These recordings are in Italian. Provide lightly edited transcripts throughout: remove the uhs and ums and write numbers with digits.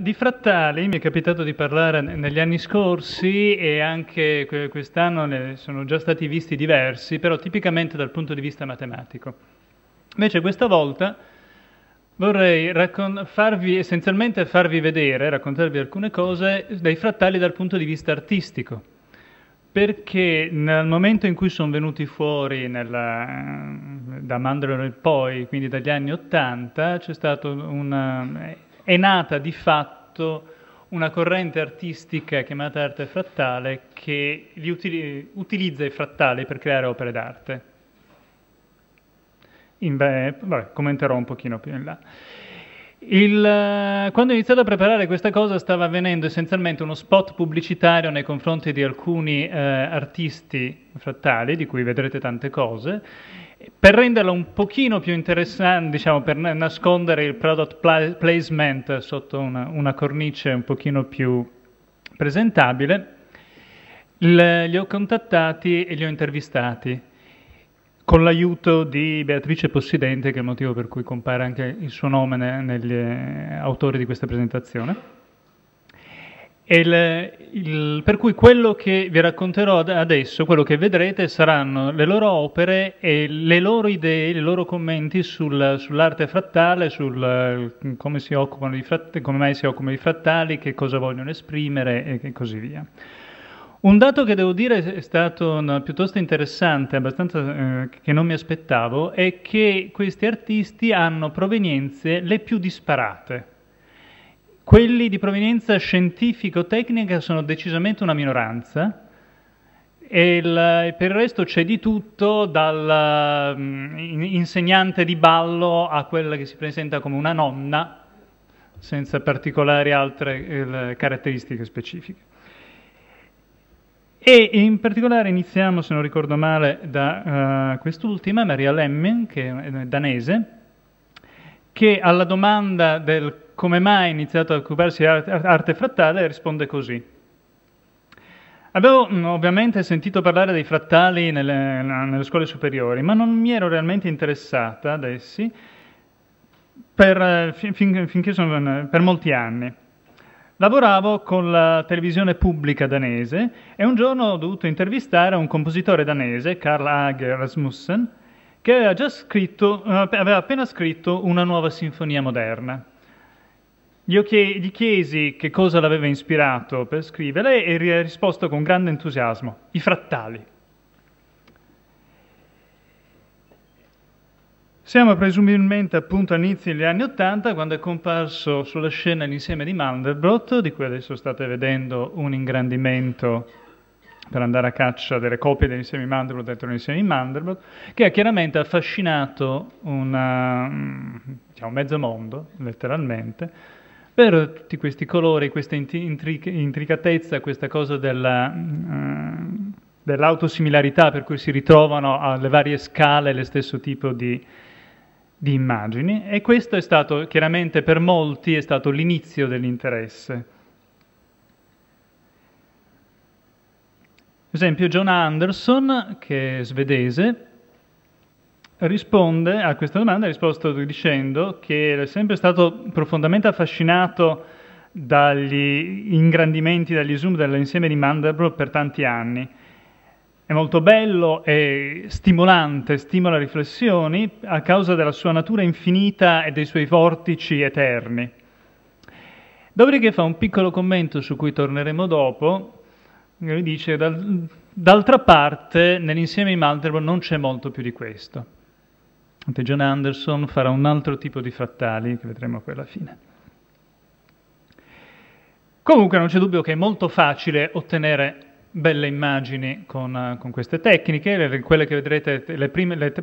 Di frattali mi è capitato di parlare negli anni scorsi e anche quest'anno ne sono già stati visti diversi, però tipicamente dal punto di vista matematico. Invece questa volta vorrei essenzialmente farvi vedere, raccontarvi alcune cose dei frattali dal punto di vista artistico, perché nel momento in cui sono venuti fuori da Mandel e poi, quindi dagli anni '80, è nata di fatto una corrente artistica chiamata arte frattale che utilizza i frattali per creare opere d'arte. Vabbè, commenterò un pochino più in là. Quando ho iniziato a preparare questa cosa stava avvenendo essenzialmente uno spot pubblicitario nei confronti di alcuni artisti frattali, di cui vedrete tante cose, per renderla un pochino più interessante, diciamo, per nascondere il product placement sotto una cornice un pochino più presentabile. Li ho contattati e li ho intervistati con l'aiuto di Beatrice Possidente, che è il motivo per cui compare anche il suo nome negli autori di questa presentazione. Per cui quello che vi racconterò adesso, quello che vedrete, saranno le loro opere e le loro idee, i loro commenti sull'arte frattale, come si occupano come mai si occupano di frattali, che cosa vogliono esprimere e così via. Un dato che devo dire è stato piuttosto interessante, abbastanza che non mi aspettavo, è che questi artisti hanno provenienze le più disparate. Quelli di provenienza scientifico-tecnica sono decisamente una minoranza e per il resto c'è di tutto, dal insegnante di ballo a quella che si presenta come una nonna, senza particolari altre caratteristiche specifiche. E in particolare iniziamo, se non ricordo male, da quest'ultima, Maria Lemming, che è danese, che alla domanda del come mai ha iniziato a occuparsi di arte frattale risponde così. Avevo ovviamente sentito parlare dei frattali nelle scuole superiori, ma non mi ero realmente interessata ad essi per molti anni. Lavoravo con la televisione pubblica danese e un giorno ho dovuto intervistare un compositore danese, Carl Age Rasmussen, che aveva appena scritto una nuova sinfonia moderna. Gli chiesi che cosa l'aveva ispirato per scriverla e ha risposto con grande entusiasmo: i frattali. Siamo presumibilmente appunto all'inizio degli anni '80, quando è comparso sulla scena l'insieme di Mandelbrot, di cui adesso state vedendo un ingrandimento per andare a caccia delle copie degli insiemi Mandelbrot dentro l'insieme di Mandelbrot, che ha chiaramente affascinato mezzo mondo, letteralmente, per tutti questi colori, questa intricatezza, questa cosa dell'autosimilarità, per cui si ritrovano alle varie scale lo stesso tipo di immagini, e questo è stato chiaramente per molti è stato l'inizio dell'interesse. Per esempio John Anderson, che è svedese, risponde a questa domanda, ha risposto dicendo che è sempre stato profondamente affascinato dagli ingrandimenti, dagli zoom dell'insieme di Mandelbrot per tanti anni. È molto bello, è stimolante, stimola riflessioni a causa della sua natura infinita e dei suoi vortici eterni. Dopodiché fa un piccolo commento su cui torneremo dopo. Lui dice: d'altra parte, nell'insieme di Mandelbrot non c'è molto più di questo. John Anderson farà un altro tipo di frattali, che vedremo poi alla fine. Comunque non c'è dubbio che è molto facile ottenere belle immagini con queste tecniche. Quelle che vedrete, le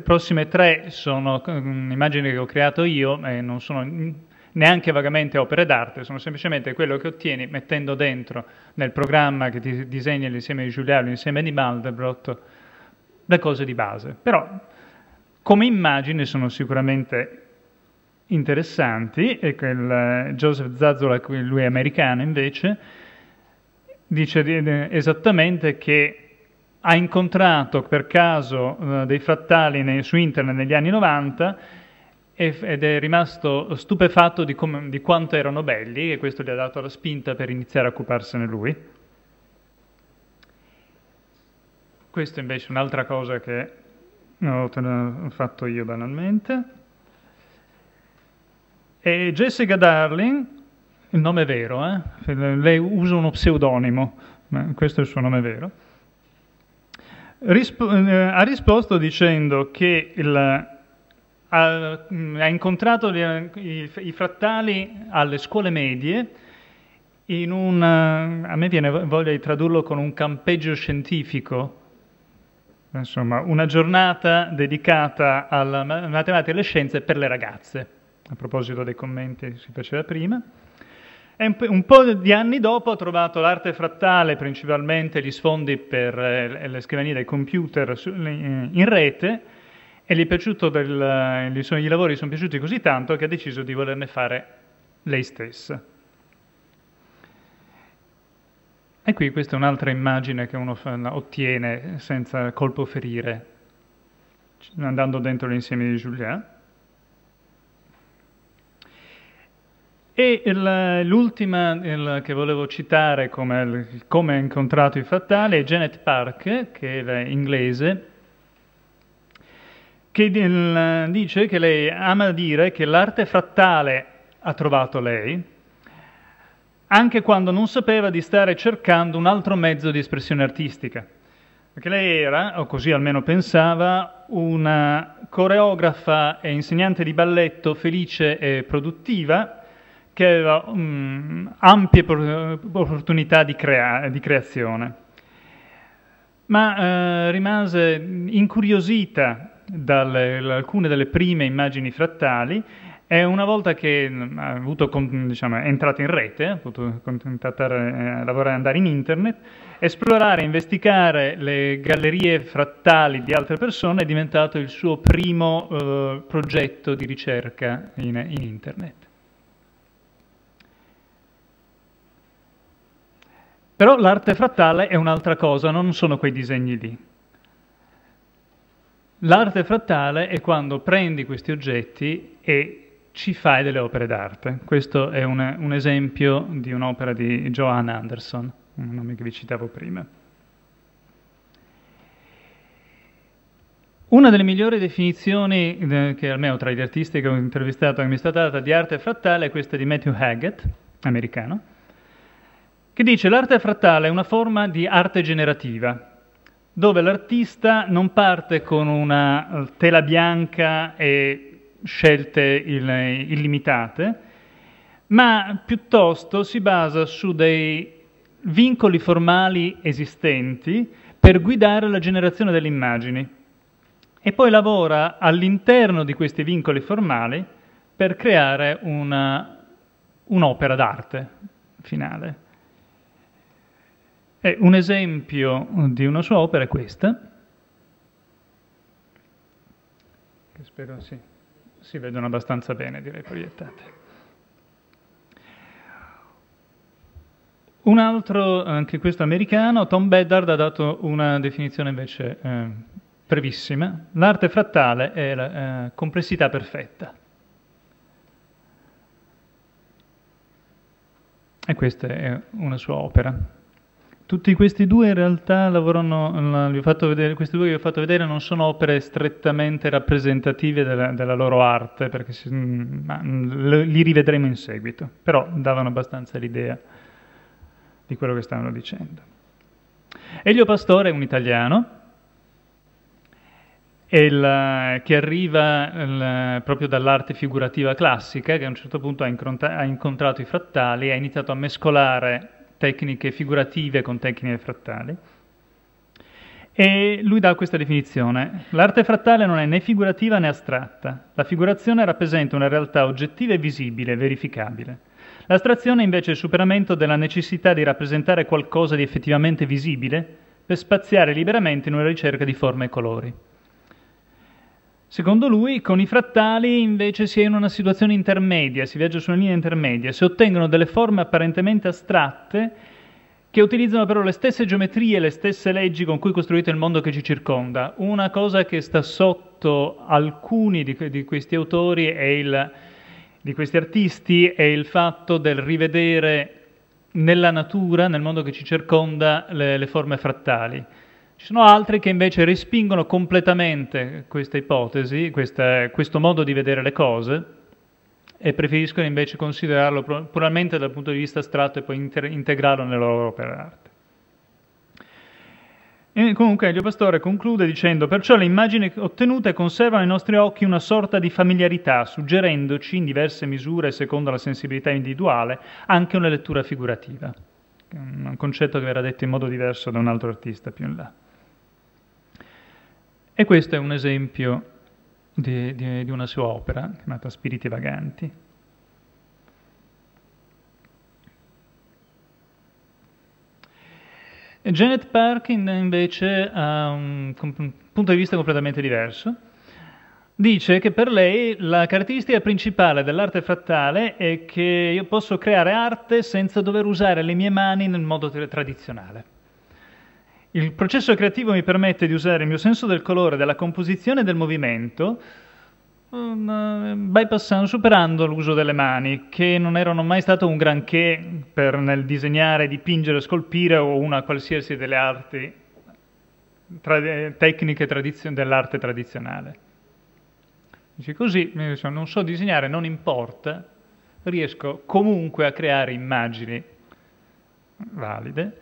prossime tre, sono immagini che ho creato io e non sono neanche vagamente opere d'arte, sono semplicemente quello che ottieni mettendo dentro nel programma che ti disegna l'insieme di Giuliano, l'insieme di Mandelbrot, le cose di base. Però come immagini sono sicuramente interessanti, e Joseph Zazzola, lui è americano invece, dice esattamente che ha incontrato per caso dei frattali su internet negli anni '90 ed è rimasto stupefatto di quanto erano belli, e questo gli ha dato la spinta per iniziare a occuparsene lui. Questa invece è un'altra cosa che ho fatto io banalmente. E Jessica Darling, il nome è vero, lei usa uno pseudonimo, ma questo è il suo nome vero, ha risposto dicendo che ha incontrato i frattali alle scuole medie a me viene voglia di tradurlo con un campeggio scientifico, insomma una giornata dedicata alla matematica e alle scienze per le ragazze, a proposito dei commenti che si faceva prima. E un po' di anni dopo ha trovato l'arte frattale, principalmente gli sfondi per le scrivanie dei computer in rete, e gli è piaciuto i lavori gli sono piaciuti così tanto che ha deciso di volerne fare lei stessa. E qui questa è un'altra immagine che uno ottiene senza colpo ferire, andando dentro l'insieme di Julian. E l'ultima che volevo citare come ha incontrato i frattali è Janet Park, che è inglese, che dice che lei ama dire che l'arte frattale ha trovato lei, anche quando non sapeva di stare cercando un altro mezzo di espressione artistica. Perché lei era, o così almeno pensava, una coreografa e insegnante di balletto felice e produttiva, che aveva ampie opportunità di creazione. Ma rimase incuriosita da alcune delle prime immagini frattali, e una volta che è entrata in rete, ha potuto lavorare, andare in internet, esplorare e investigare le gallerie frattali di altre persone è diventato il suo primo progetto di ricerca in internet. Però l'arte frattale è un'altra cosa, non sono quei disegni lì. L'arte frattale è quando prendi questi oggetti e ci fai delle opere d'arte. Questo è un esempio di un'opera di Johan Anderson, un nome che vi citavo prima. Una delle migliori definizioni che almeno tra gli artisti che ho intervistato che mi è stata data di arte frattale è questa di Matthew Haggett, americano, che dice: l'arte frattale è una forma di arte generativa, dove l'artista non parte con una tela bianca e scelte illimitate, ma piuttosto si basa su dei vincoli formali esistenti per guidare la generazione delle immagini, e poi lavora all'interno di questi vincoli formali per creare un'opera d'arte finale. E un esempio di una sua opera è questa, che spero si vedono abbastanza bene, direi, proiettate. Un altro, anche questo americano, Tom Bedard, ha dato una definizione invece brevissima. L'arte frattale è la complessità perfetta. E questa è una sua opera. Tutti questi due in realtà questi due che vi ho fatto vedere non sono opere strettamente rappresentative della loro arte, perché li rivedremo in seguito, però davano abbastanza l'idea di quello che stavano dicendo. Elio Pastore è un italiano che arriva proprio dall'arte figurativa classica, che a un certo punto ha incontrato i frattali e ha iniziato a mescolare tecniche figurative con tecniche frattali. E lui dà questa definizione: l'arte frattale non è né figurativa né astratta. La figurazione rappresenta una realtà oggettiva e visibile, verificabile. L'astrazione invece è il superamento della necessità di rappresentare qualcosa di effettivamente visibile per spaziare liberamente in una ricerca di forme e colori. Secondo lui, con i frattali invece si è in una situazione intermedia, si viaggia su una linea intermedia, si ottengono delle forme apparentemente astratte che utilizzano però le stesse geometrie, le stesse leggi con cui è costruito il mondo che ci circonda, una cosa che sta sotto coinvolto alcuni di questi autori di questi artisti è il fatto del rivedere nella natura, nel mondo che ci circonda, le forme frattali. Ci sono altri che invece respingono completamente questa ipotesi, questo modo di vedere le cose, e preferiscono invece considerarlo puramente dal punto di vista astratto e poi integrarlo nella loro opera d'arte. E comunque Elio Pastore conclude dicendo: perciò le immagini ottenute conservano ai nostri occhi una sorta di familiarità, suggerendoci, in diverse misure secondo la sensibilità individuale, anche una lettura figurativa. Un concetto che verrà detto in modo diverso da un altro artista più in là. E questo è un esempio di una sua opera, chiamata Spiriti Vaganti. Janet Parkin invece ha un punto di vista completamente diverso. Dice che per lei la caratteristica principale dell'arte frattale è che io posso creare arte senza dover usare le mie mani nel modo tradizionale. Il processo creativo mi permette di usare il mio senso del colore, della composizione e del movimento, superando l'uso delle mani, che non erano mai stato un granché nel disegnare, dipingere, scolpire o una qualsiasi delle arti tecniche dell'arte tradizionale. Dice così, non so disegnare, non importa, riesco comunque a creare immagini valide.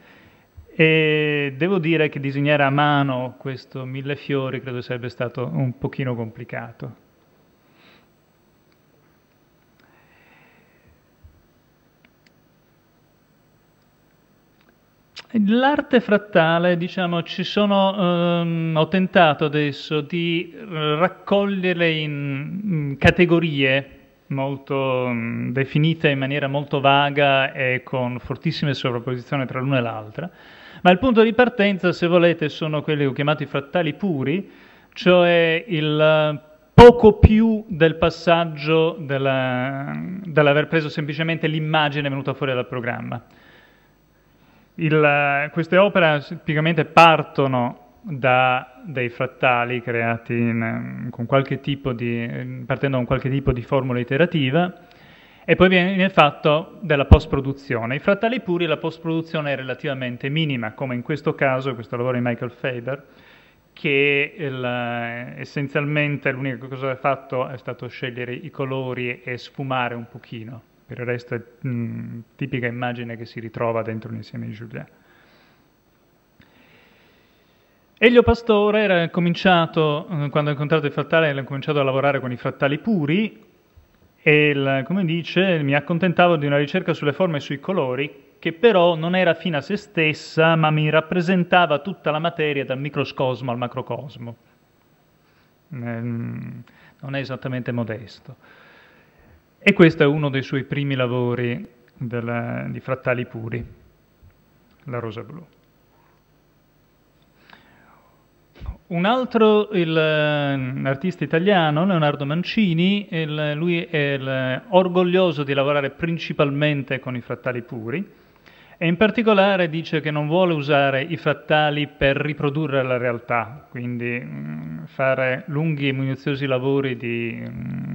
E devo dire che disegnare a mano questo Millefiori credo sarebbe stato un pochino complicato. L'arte frattale, diciamo, ho tentato adesso di raccoglierle in categorie molto definite in maniera molto vaga e con fortissime sovrapposizioni tra l'una e l'altra, ma il punto di partenza, se volete, sono quelli che ho chiamato i frattali puri, cioè il poco più del passaggio dell'aver preso semplicemente l'immagine venuta fuori dal programma. Queste opere tipicamente partono da dei frattali creati partendo da un qualche tipo di formula iterativa, e poi viene fatto della post-produzione. I frattali puri, la post-produzione è relativamente minima, come in questo caso, questo lavoro di Michael Faber, che essenzialmente l'unica cosa che ha fatto è stato scegliere i colori e sfumare un pochino. Per il resto è tipica immagine che si ritrova dentro l'insieme di Julian. Elio Pastore era cominciato, quando ha incontrato il frattale, ha cominciato a lavorare con i frattali puri e, come dice, mi accontentavo di una ricerca sulle forme e sui colori che però non era fine a se stessa, ma mi rappresentava tutta la materia dal microcosmo al macrocosmo. Non è esattamente modesto. E questo è uno dei suoi primi lavori di frattali puri, la rosa blu. Un altro, l'artista italiano, Leonardo Mancini, lui è orgoglioso di lavorare principalmente con i frattali puri e in particolare dice che non vuole usare i frattali per riprodurre la realtà, quindi fare lunghi e minuziosi lavori di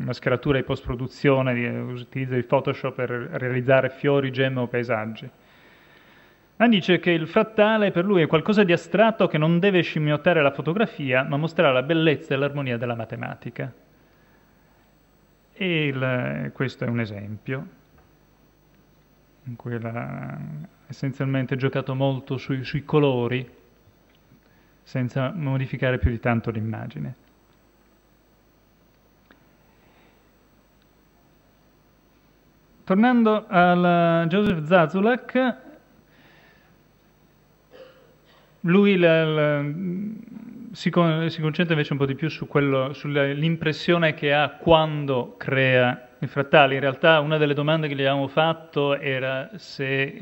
mascheratura e post-produzione, di utilizzo di Photoshop per realizzare fiori, gemme o paesaggi. Ma dice che il frattale per lui è qualcosa di astratto che non deve scimmiottare la fotografia, ma mostrare la bellezza e l'armonia della matematica. E questo è un esempio in cui ha essenzialmente giocato molto sui colori, senza modificare più di tanto l'immagine. Tornando a Joseph Zazulak, lui si concentra invece un po' di più sull'impressione che ha quando crea i frattali. In realtà una delle domande che gli avevamo fatto era se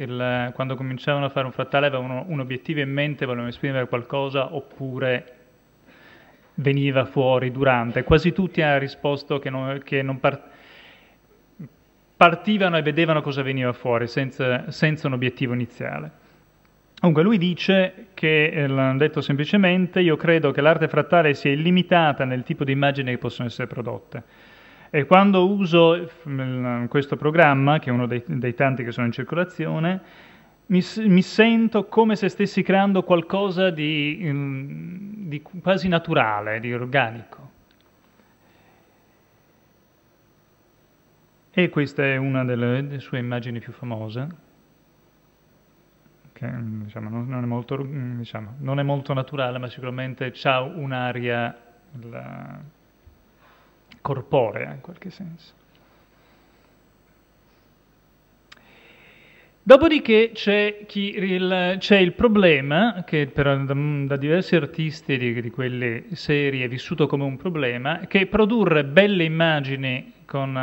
quando cominciavano a fare un frattale avevano un obiettivo in mente, volevano esprimere qualcosa oppure veniva fuori durante. Quasi tutti hanno risposto che non partivano e vedevano cosa veniva fuori senza un obiettivo iniziale. Comunque lui dice che, l'hanno detto semplicemente, io credo che l'arte frattale sia illimitata nel tipo di immagini che possono essere prodotte. E quando uso questo programma, che è uno dei tanti che sono in circolazione, mi sento come se stessi creando qualcosa di quasi naturale, di organico. E questa è una delle sue immagini più famose, che diciamo, non è molto naturale, ma sicuramente ha un'aria corporea in qualche senso. Dopodiché c'è il problema, che da diversi artisti di quelli seri è vissuto come un problema, che produrre belle immagini con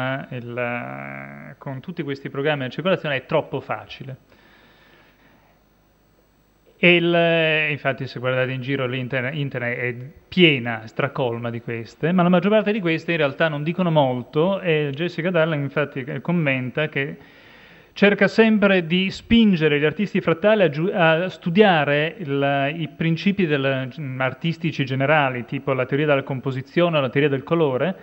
tutti questi programmi di circolazione è troppo facile. Infatti se guardate in giro internet è piena, stracolma di queste, ma la maggior parte di queste in realtà non dicono molto, e Jessica Darling infatti commenta che cerca sempre di spingere gli artisti frattali a studiare i principi artistici generali, tipo la teoria della composizione o la teoria del colore,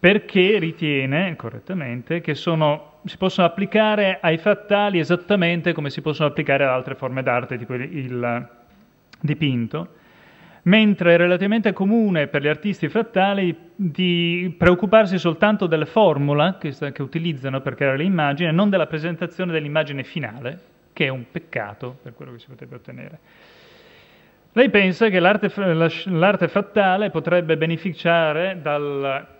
perché ritiene, correttamente, che si possono applicare ai frattali esattamente come si possono applicare ad altre forme d'arte, tipo il dipinto, mentre è relativamente comune per gli artisti frattali di preoccuparsi soltanto della formula che utilizzano per creare le immagini e non della presentazione dell'immagine finale, che è un peccato per quello che si potrebbe ottenere. Lei pensa che l'arte frattale potrebbe beneficiare dal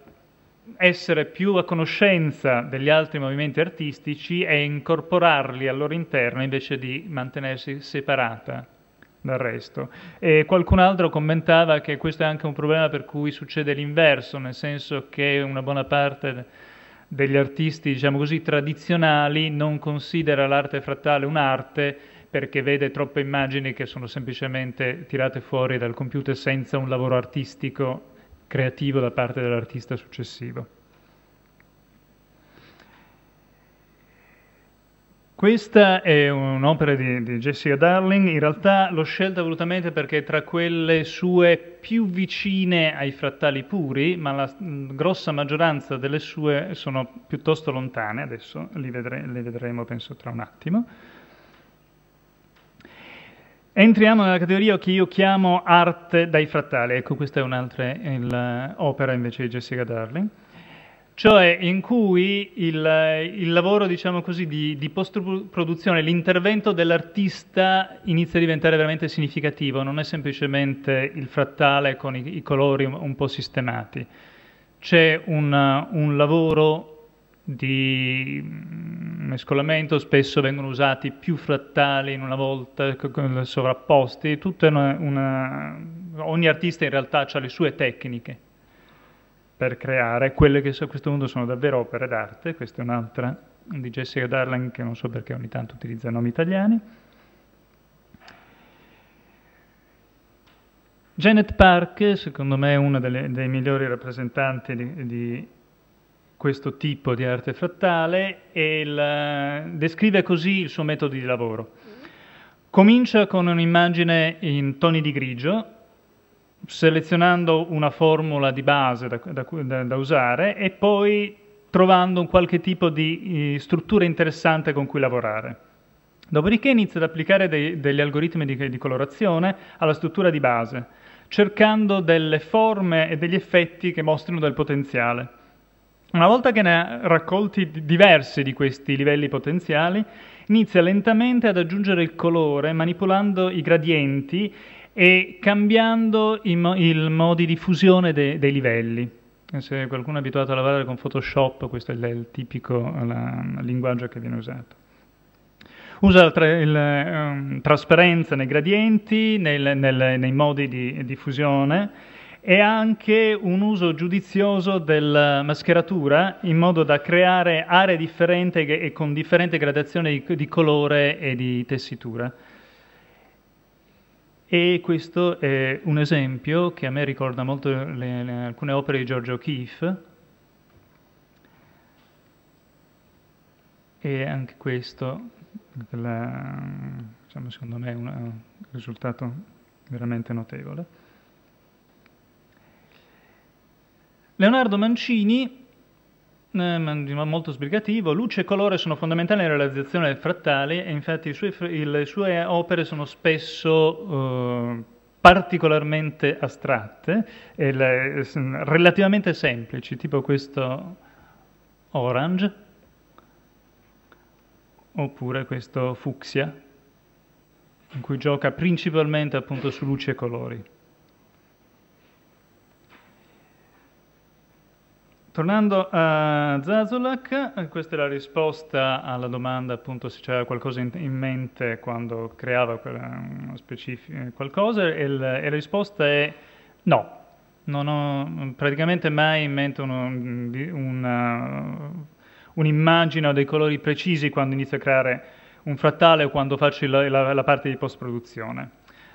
essere più a conoscenza degli altri movimenti artistici e incorporarli al loro interno invece di mantenersi separata dal resto. E qualcun altro commentava che questo è anche un problema per cui succede l'inverso, nel senso che una buona parte degli artisti, diciamo così, tradizionali non considera l'arte frattale un'arte perché vede troppe immagini che sono semplicemente tirate fuori dal computer senza un lavoro artistico creativo da parte dell'artista successivo. Questa è un'opera di Jessica Darling, in realtà l'ho scelta volutamente perché è tra quelle sue più vicine ai frattali puri, ma la grossa maggioranza delle sue sono piuttosto lontane, adesso le vedremo penso tra un attimo. Entriamo nella categoria che io chiamo arte dai frattali, ecco questa è un'altra opera invece di Jessica Darling, cioè in cui il lavoro, diciamo così, di post-produzione, l'intervento dell'artista inizia a diventare veramente significativo, non è semplicemente il frattale con i colori un po' sistemati, c'è un lavoro di mescolamento, spesso vengono usati più frattali in una volta sovrapposti, ogni artista in realtà ha le sue tecniche per creare quelle che a questo punto sono davvero opere d'arte. Questa è un'altra di Jessica Darling che non so perché ogni tanto utilizza nomi italiani. Janet Park, secondo me è una dei migliori rappresentanti di questo tipo di arte frattale e descrive così il suo metodo di lavoro. Comincia con un'immagine in toni di grigio, selezionando una formula di base da usare e poi trovando un qualche tipo di struttura interessante con cui lavorare. Dopodiché inizia ad applicare degli algoritmi di colorazione alla struttura di base, cercando delle forme e degli effetti che mostrino del potenziale. Una volta che ne ha raccolti diversi di questi livelli potenziali, inizia lentamente ad aggiungere il colore, manipolando i gradienti e cambiando i modi di fusione dei livelli. Se qualcuno è abituato a lavorare con Photoshop, questo è il tipico linguaggio che viene usato. Usa la trasparenza nei gradienti, nei modi di fusione, e anche un uso giudizioso della mascheratura in modo da creare aree differenti e con differente gradazione di colore e di tessitura. E questo è un esempio che a me ricorda molto alcune opere di George O'Keeffe, e anche questo Diciamo, secondo me è un risultato veramente notevole. Leonardo Mancini, molto sbrigativo, luce e colore sono fondamentali nella realizzazione del frattale e infatti le sue opere sono spesso particolarmente astratte e relativamente semplici, tipo questo orange oppure questo fucsia, in cui gioca principalmente appunto su luci e colori. Tornando a Zazulak, questa è la risposta alla domanda appunto se c'era qualcosa in mente quando creava qualcosa e la risposta è no. Non ho praticamente mai in mente un'immagine o dei colori precisi quando inizio a creare un frattale o quando faccio la parte di post-produzione.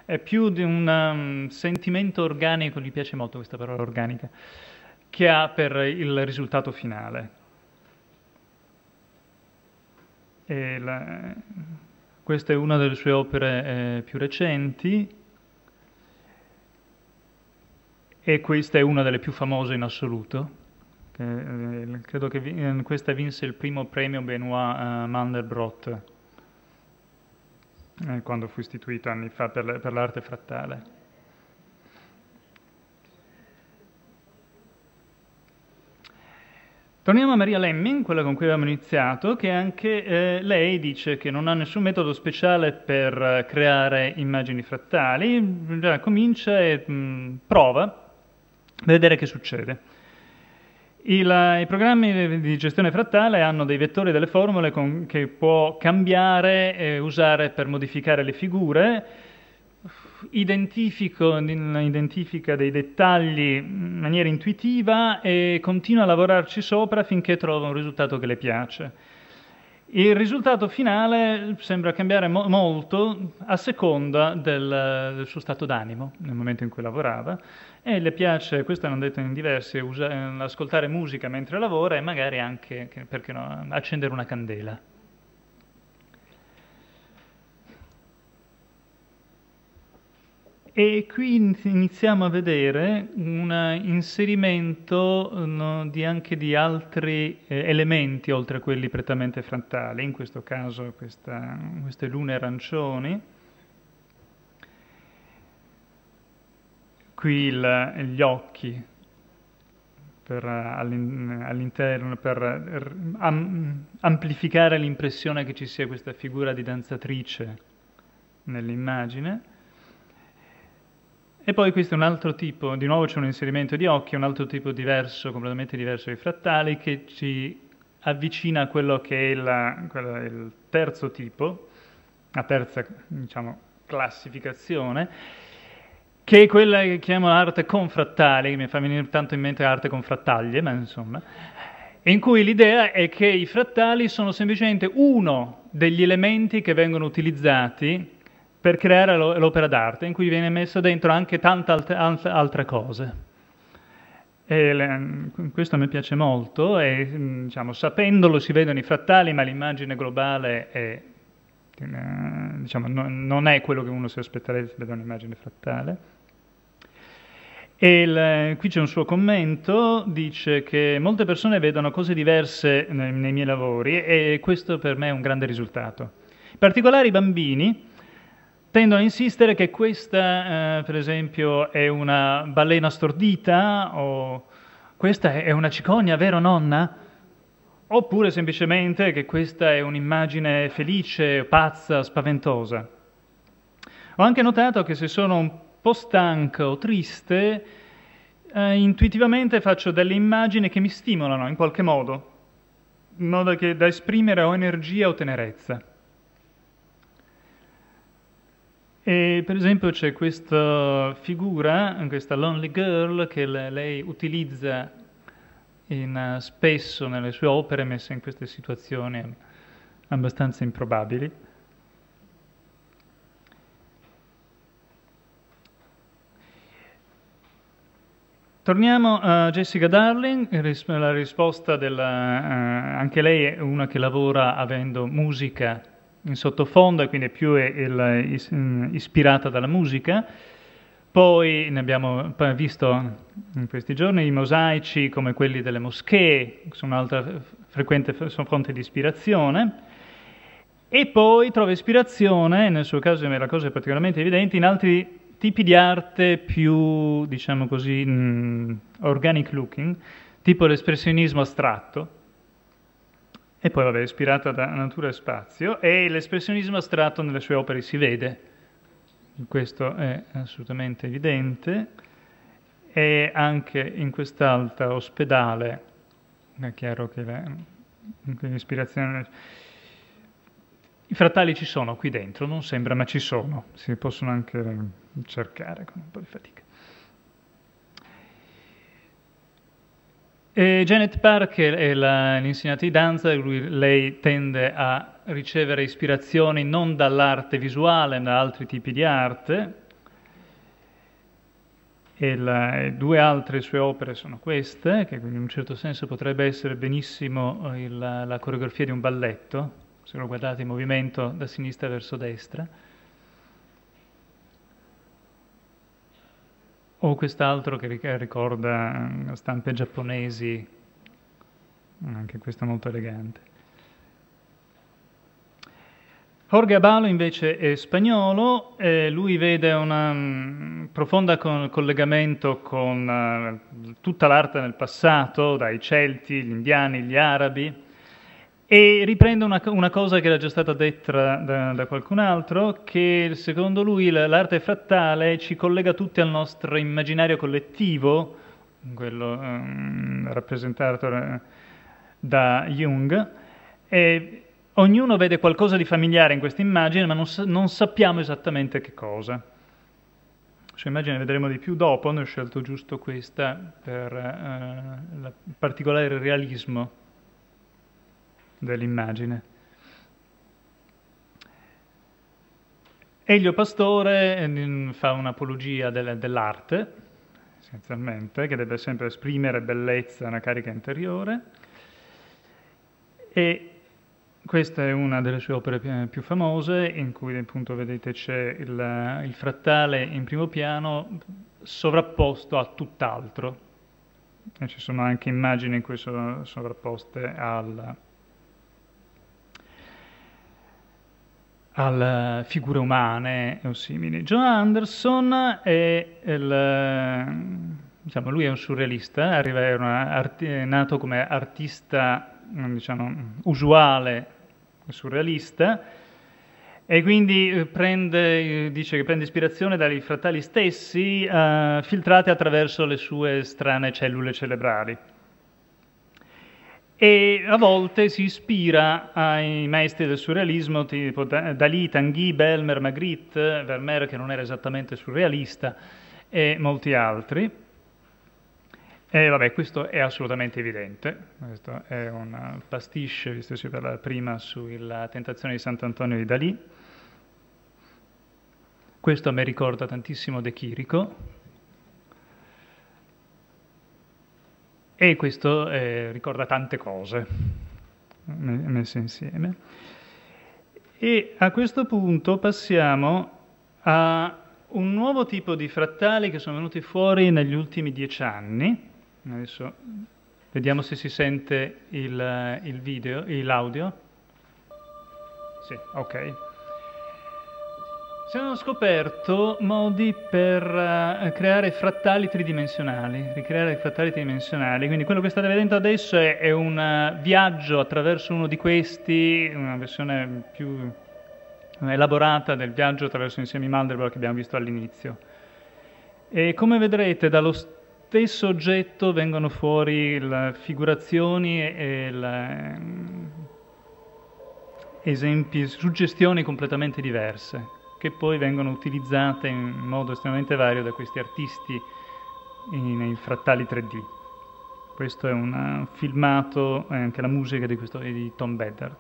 È più di un sentimento organico, gli piace molto questa parola organica, che ha per il risultato finale. Questa è una delle sue opere più recenti e questa è una delle più famose in assoluto. Credo che questa vinse il primo premio Benoît Mandelbrot quando fu istituito anni fa per l'arte frattale. Torniamo a Maria Lemming, quella con cui avevamo iniziato, che anche lei dice che non ha nessun metodo speciale per creare immagini frattali, già comincia e prova a vedere che succede. I programmi di gestione frattale hanno dei vettori e delle formule che può cambiare e usare per modificare le figure, identifica dei dettagli in maniera intuitiva e continua a lavorarci sopra finché trova un risultato che le piace. Il risultato finale sembra cambiare molto a seconda del suo stato d'animo nel momento in cui lavorava e le piace, questo hanno detto in diversi, ascoltare musica mentre lavora e magari anche, perché no, accendere una candela. E qui iniziamo a vedere un inserimento anche di altri elementi oltre a quelli prettamente frattali, in questo caso queste lune arancioni. Qui gli occhi all'interno per amplificare l'impressione che ci sia questa figura di danzatrice nell'immagine. E poi questo è un altro tipo, di nuovo c'è un inserimento di occhi, un altro tipo diverso, completamente diverso di frattali, che ci avvicina a quello che è il terzo tipo, la terza, diciamo, classificazione, che è quella che chiamo arte con frattali, che mi fa venire tanto in mente arte con frattaglie, ma insomma, in cui l'idea è che i frattali sono semplicemente uno degli elementi che vengono utilizzati per creare l'opera d'arte, in cui viene messo dentro anche tante altre cose. E questo mi piace molto, e diciamo, sapendolo si vedono i frattali, ma l'immagine globale è, diciamo, non è quello che uno si aspetterebbe se vede un'immagine frattale. E qui c'è un suo commento, dice che molte persone vedono cose diverse nei miei lavori e questo per me è un grande risultato. In particolare i bambini tendono a insistere che questa, per esempio, è una balena stordita o questa è una cicogna, vero nonna? Oppure semplicemente che questa è un'immagine felice, pazza, spaventosa. Ho anche notato che se sono un po' stanco o triste, intuitivamente faccio delle immagini che mi stimolano in qualche modo, in modo da esprimere o energia o tenerezza. E per esempio c'è questa figura, questa Lonely Girl, che lei utilizza spesso nelle sue opere, messe in queste situazioni abbastanza improbabili. Torniamo a Jessica Darling, la risposta anche lei è una che lavora avendo musica in sottofondo e quindi è più ispirata dalla musica. Poi ne abbiamo visto in questi giorni i mosaici come quelli delle moschee, che sono un'altra frequente fonte di ispirazione. E poi trova ispirazione, nel suo caso la cosa è particolarmente evidente, in altri tipi di arte più, diciamo così, organic looking, tipo l'espressionismo astratto. E poi, vabbè, ispirata da natura e spazio, e l'espressionismo astratto nelle sue opere si vede. Questo è assolutamente evidente. E anche in quest'altra ospedale, è chiaro che l'ispirazione... I frattali ci sono qui dentro, non sembra, ma ci sono. Si possono anche cercare con un po' di fatica. Janet Parker è l'insegnante di danza, lei tende a ricevere ispirazioni non dall'arte visuale, ma da altri tipi di arte. E due altre sue opere sono queste, che in un certo senso potrebbe essere benissimo la coreografia di un balletto, se lo guardate in movimento da sinistra verso destra. O quest'altro che ricorda stampe giapponesi, anche questo molto elegante. Jorge Abalo invece è spagnolo, lui vede un profondo collegamento con tutta l'arte del passato, dai Celti, gli Indiani, gli Arabi, e riprende una cosa che era già stata detta da qualcun altro, che secondo lui l'arte frattale ci collega tutti al nostro immaginario collettivo, quello rappresentato da Jung, e ognuno vede qualcosa di familiare in questa immagine, ma non sappiamo esattamente che cosa. La sua immagine vedremo di più dopo, ne ho scelto giusto questa per il particolare realismo dell'immagine. Elio Pastore fa un'apologia dell'arte, essenzialmente, che deve sempre esprimere bellezza, una carica interiore, e questa è una delle sue opere più famose, in cui appunto vedete c'è il frattale in primo piano sovrapposto a tutt'altro, e ci sono anche immagini in cui sono sovrapposte alle figure umane o simili. Joe Anderson è diciamo, lui è un surrealista, è nato come artista, diciamo, usuale surrealista, e quindi dice che prende ispirazione dai frattali stessi, filtrati attraverso le sue strane cellule cerebrali. E a volte si ispira ai maestri del surrealismo tipo Dalì, Tanguy, Belmer, Magritte, Vermeer, che non era esattamente surrealista, e molti altri. E vabbè, questo è assolutamente evidente. Questo è un pastiche, visto che si parla prima sulla Tentazione di Sant'Antonio di Dalì. Questo a me ricorda tantissimo De Chirico. E questo ricorda tante cose messe insieme. E a questo punto passiamo a un nuovo tipo di frattali che sono venuti fuori negli ultimi 10 anni. Adesso vediamo se si sente l'audio. Sì, ok. Si hanno scoperto modi per creare frattali tridimensionali, ricreare frattali tridimensionali. Quindi quello che state vedendo adesso è un viaggio attraverso uno di questi, una versione più elaborata del viaggio attraverso insiemi Mandelbrot che abbiamo visto all'inizio. E come vedrete dallo stesso oggetto vengono fuori le figurazioni e esempi, suggestioni completamente diverse, che poi vengono utilizzate in modo estremamente vario da questi artisti nei frattali 3D. Questo è un filmato, e anche la musica di questo è di Tom Beddard.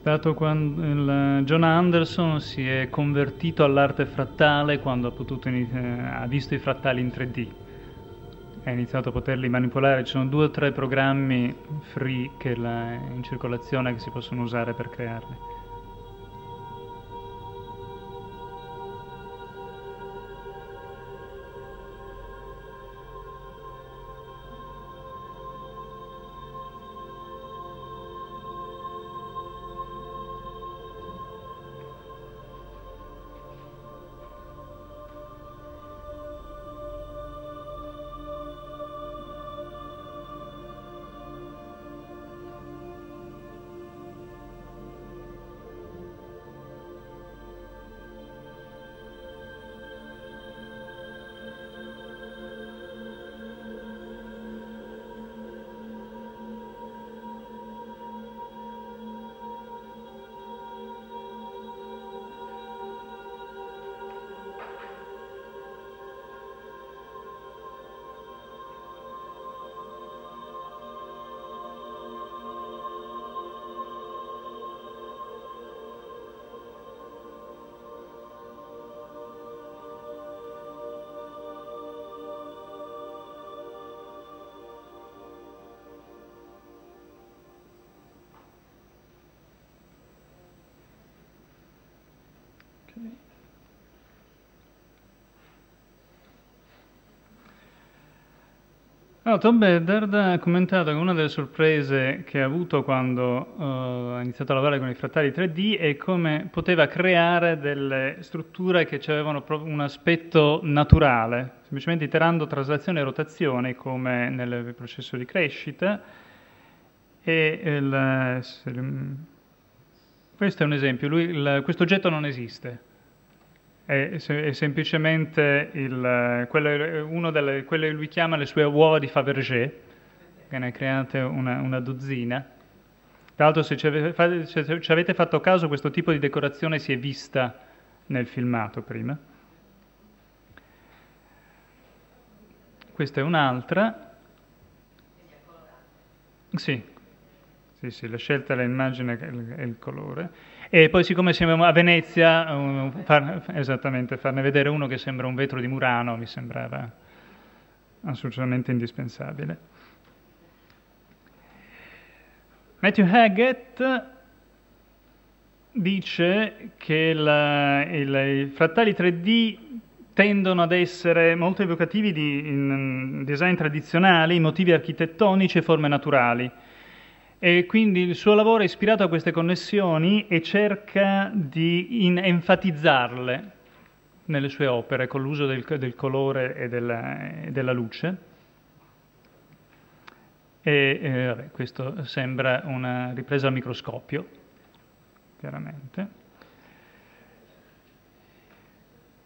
stato quando John Anderson si è convertito all'arte frattale quando ha visto i frattali in 3D. Ha iniziato a poterli manipolare. Ci sono 2 o 3 programmi free in circolazione che si possono usare per crearli. No, Tom Bedard ha commentato che una delle sorprese che ha avuto quando ha iniziato a lavorare con i frattali 3D è come poteva creare delle strutture che avevano proprio un aspetto naturale, semplicemente iterando traslazione e rotazione come nel processo di crescita. Questo è un esempio, questo oggetto non esiste. È semplicemente quello che lui chiama le sue uova di Fabergé, che ne ha create una dozzina. Tra l'altro, se ci avete fatto caso, questo tipo di decorazione si è vista nel filmato prima. Questa è un'altra. Sì, la scelta dell'immagine è il colore. E poi, siccome siamo a Venezia, farne vedere uno che sembra un vetro di Murano mi sembrava assolutamente indispensabile. Matthew Haggett dice che i frattali 3D tendono ad essere molto evocativi in design tradizionali, motivi architettonici e forme naturali. E quindi il suo lavoro è ispirato a queste connessioni e cerca di enfatizzarle nelle sue opere con l'uso del colore e della luce. Vabbè, questo sembra una ripresa al microscopio, chiaramente.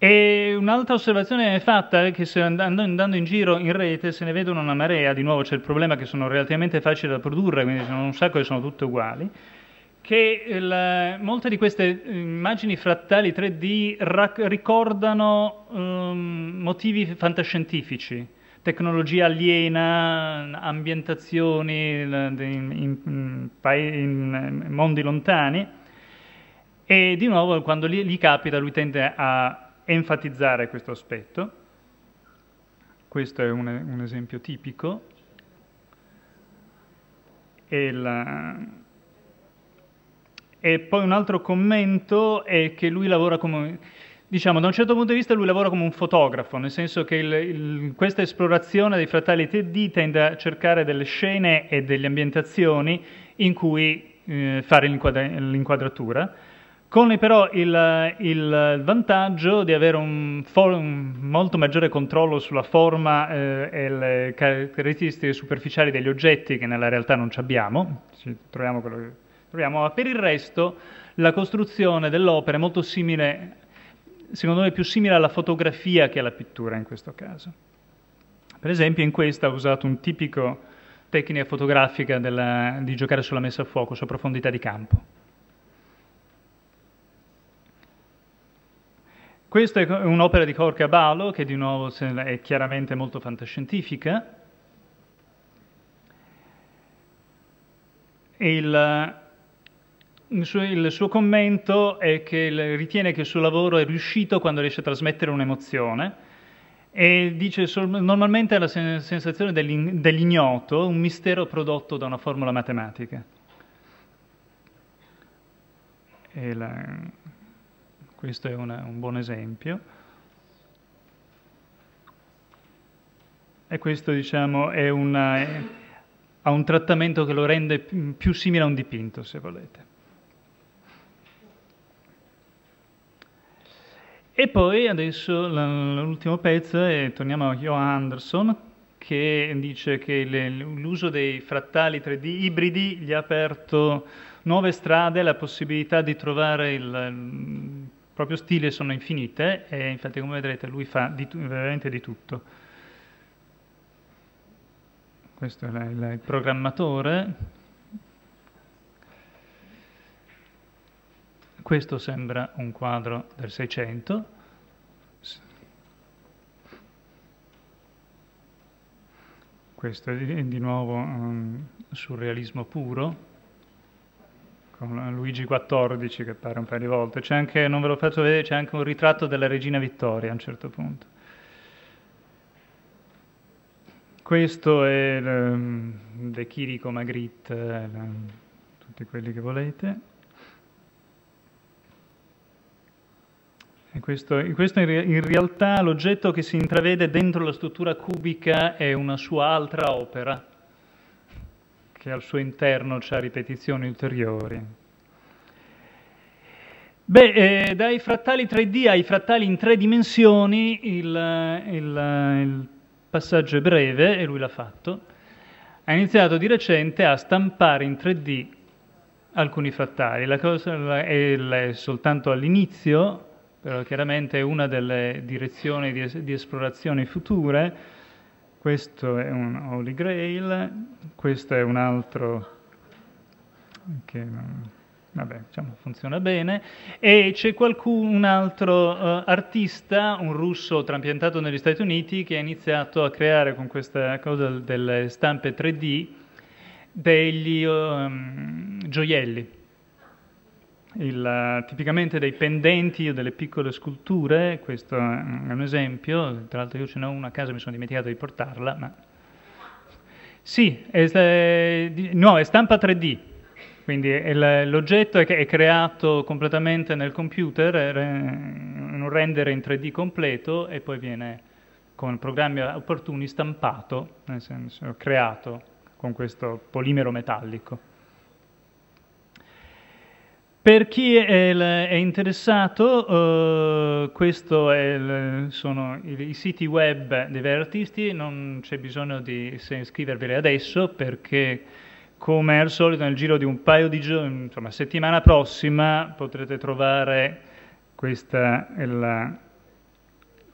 E un'altra osservazione è fatta è che andando in giro in rete se ne vedono una marea, di nuovo c'è il problema che sono relativamente facili da produrre, quindi sono un sacco che sono tutte uguali, che molte di queste immagini frattali 3D ricordano motivi fantascientifici, tecnologia aliena, ambientazioni in mondi lontani, e di nuovo quando gli capita lui tende a enfatizzare questo aspetto. Questo è un esempio tipico. E poi un altro commento è che lui lavora come, diciamo, da un certo punto di vista lui lavora come un fotografo, nel senso che questa esplorazione dei frattali 3D tende a cercare delle scene e delle ambientazioni in cui fare l'inquadratura, con però il vantaggio di avere un molto maggiore controllo sulla forma e le caratteristiche superficiali degli oggetti che nella realtà non abbiamo, troviamo quello che troviamo, ma per il resto la costruzione dell'opera è molto simile, secondo me più simile alla fotografia che alla pittura in questo caso. Per esempio in questa ha usato un tipico tecnica fotografica di giocare sulla messa a fuoco, su profondità di campo. Questa è un'opera di Jorge Abalo, che di nuovo è chiaramente molto fantascientifica. il suo commento è che ritiene che il suo lavoro è riuscito quando riesce a trasmettere un'emozione e dice normalmente è la sensazione dell'ignoto, un mistero prodotto da una formula matematica. Questo è un buon esempio. E questo, diciamo, ha un trattamento che lo rende più simile a un dipinto, se volete. E poi adesso l'ultimo pezzo, e torniamo a Johan Anderson, che dice che l'uso dei frattali 3D ibridi gli ha aperto nuove strade, la possibilità di trovare il proprio stile sono infinite, e infatti come vedrete lui fa veramente di tutto. Questo è il programmatore. Questo sembra un quadro del 600. Questo è di nuovo surrealismo puro, con Luigi XIV che appare un paio di volte. C'è anche, non ve lo faccio vedere, c'è anche un ritratto della regina Vittoria a un certo punto. Questo è De Chirico, Magritte, tutti quelli che volete. E questo in realtà l'oggetto che si intravede dentro la struttura cubica è una sua altra opera, che al suo interno ha ripetizioni ulteriori. Beh, dai frattali 3D ai frattali in 3 dimensioni il passaggio è breve, e lui l'ha fatto. Ha iniziato di recente a stampare in 3D alcuni frattali. La cosa è soltanto all'inizio, però chiaramente è una delle direzioni di esplorazione future. Questo è un Holy Grail, questo è un altro che vabbè, diciamo, funziona bene, e c'è un altro artista, un russo trapiantato negli Stati Uniti, che ha iniziato a creare con questa cosa delle stampe 3D degli gioielli. Tipicamente dei pendenti o delle piccole sculture. Questo è un esempio, tra l'altro io ce n'ho una a casa, mi sono dimenticato di portarla, ma sì, è stampa 3D, quindi l'oggetto è creato completamente nel computer, un render in 3D completo, e poi viene con programmi opportuni stampato, nel senso creato con questo polimero metallico. Per chi è interessato, questo sono i siti web dei vari artisti. Non c'è bisogno di iscriverveli adesso, perché come al solito nel giro di un paio di giorni, insomma settimana prossima, potrete trovare questa la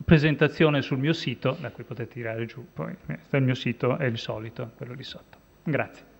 presentazione sul mio sito, da cui potete tirare giù. Poi il mio sito è il solito, quello lì sotto. Grazie.